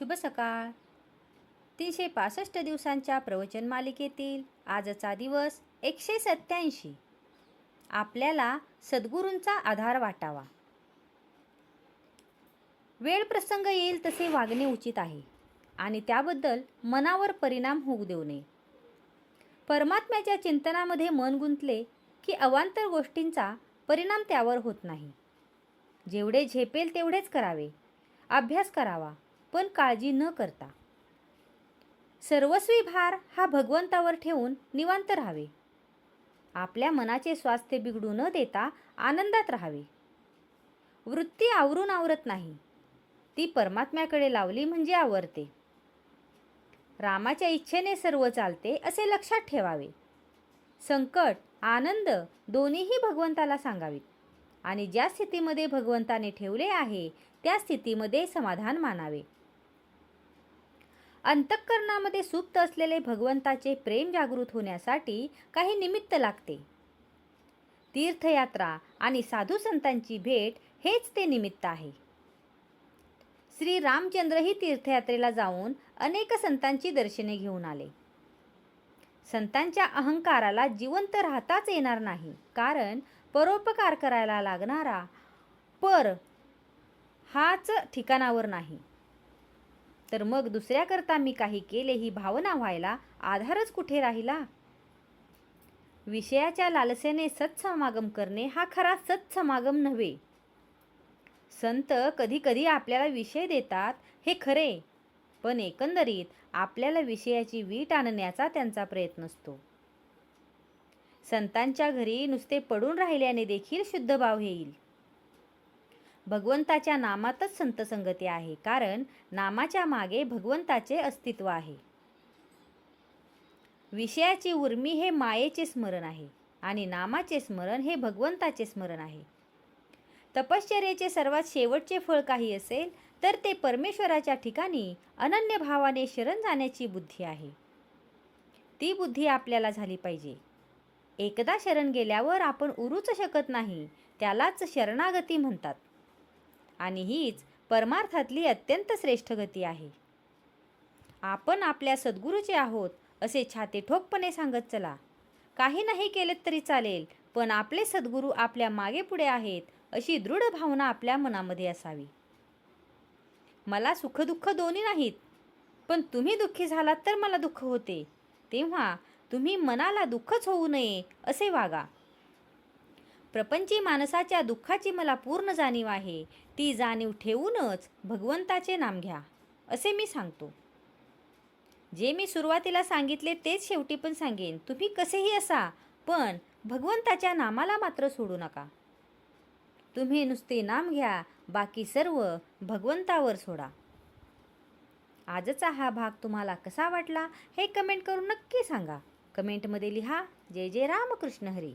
शुभ सकाळ. 365 दिवसांच्या प्रवचन मालिकेतील आजचा दिवस 187. आपल्याला सद्गुरूंचा आधार वाटावा. वेळ प्रसंग येईल तसे वागणे उचित आहे आणि त्याबद्दल मनावर परिणाम होऊ देऊ नये. परमात्म्याच्या चिंतनामध्ये मन गुंतले की अवांतर गोष्टींचा परिणाम त्यावर होत नाही. जेवढे झेपेल तेवढेच करावे. अभ्यास करावा, पण काळजी न करता. सर्वस्वी भार हा भगवंतावर ठेवून निवांत राहावे. आपल्या मनाचे स्वास्थ्य बिघडू न देता आनंदात राहावे. वृत्ती आवरून आवरत नाही, ती परमात्म्याकडे लावली म्हणजे आवरते. रामाच्या इच्छेने सर्व चालते असे लक्षात ठेवावे. संकट आनंद दोन्हीही भगवंताला सांगावीत आणि ज्या स्थितीमध्ये भगवंताने ठेवले आहे त्या स्थितीमध्ये समाधान मानावे. अंतःकरणामध्ये सुप्त असलेले भगवंताचे प्रेम जागृत होण्यासाठी काही निमित्त लागते. तीर्थयात्रा आणि साधू संतांची भेट हेच ते निमित्त आहे. श्री रामचंद्रही तीर्थयात्रेला जाऊन अनेक संतांची दर्शने घेऊन आले. संतांच्या अहंकाराला जिवंत राहताच येणार नाही, कारण परोपकार करायला लागणारा पर हाच ठिकाणावर नाही. तर मग दुसऱ्याकरता मी काही केले ही भावना व्हायला आधारच कुठे राहिला. विषयाच्या लालसेने सत्समागम करणे हा खरा सत्समागम नव्हे. संत कधी कधी आपल्याला विषय देतात हे खरे, पण एकंदरीत आपल्याला विषयाची वीट आणण्याचा त्यांचा प्रयत्न असतो. संतांच्या घरी नुसते पडून राहिल्याने देखील शुद्ध भाव येईल. भगवंताच्या नामातच संत संगती आहे, कारण नामाच्या मागे भगवंताचे अस्तित्व आहे. विषयाची उर्मी हे मायेचे स्मरण आहे आणि नामाचे स्मरण हे भगवंताचे स्मरण आहे. तपश्चर्येचे सर्वात शेवटचे फळ काही असेल तर ते परमेश्वराच्या ठिकाणी अनन्य भावाने शरण जाण्याची बुद्धी आहे. ती बुद्धी आपल्याला झाली पाहिजे. एकदा शरण गेल्यावर आपण उरूच शकत नाही, त्यालाच शरणागती म्हणतात आणि हीच परमार्थातली अत्यंत श्रेष्ठ गती आहे. आपण आपल्या सद्गुरूचे आहोत असे छाती ठोकपणे सांगत चला. काही नाही केले तरी चालेल, पण आपले सद्गुरू आपल्या मागे पुढे आहेत अशी दृढ भावना आपल्या मनामध्ये असावी. मला सुखदुःख दोन्ही नाहीत, पण तुम्ही दुःखी झालात तर मला दुःख होते, तेव्हा तुम्ही मनाला दुःखच होऊ नये असे वागा. प्रपंची माणसाच्या दुःखाची मला पूर्ण जाणीव आहे, ती जाणीव ठेवूनच भगवंताचे नाम घ्या असे मी सांगतो. जे मी सुरुवातीला सांगितले तेच शेवटी पण सांगेन. तुम्ही कसेही असा, पण भगवंताच्या नामाला मात्र सोडू नका. तुम्ही नुसते नाम घ्या, बाकी सर्व भगवंतावर सोडा. आजचा हा भाग तुम्हाला कसा वाटला हे कमेंट करून नक्की सांगा. कमेंटमध्ये लिहा. जय जय रामकृष्ण हरी.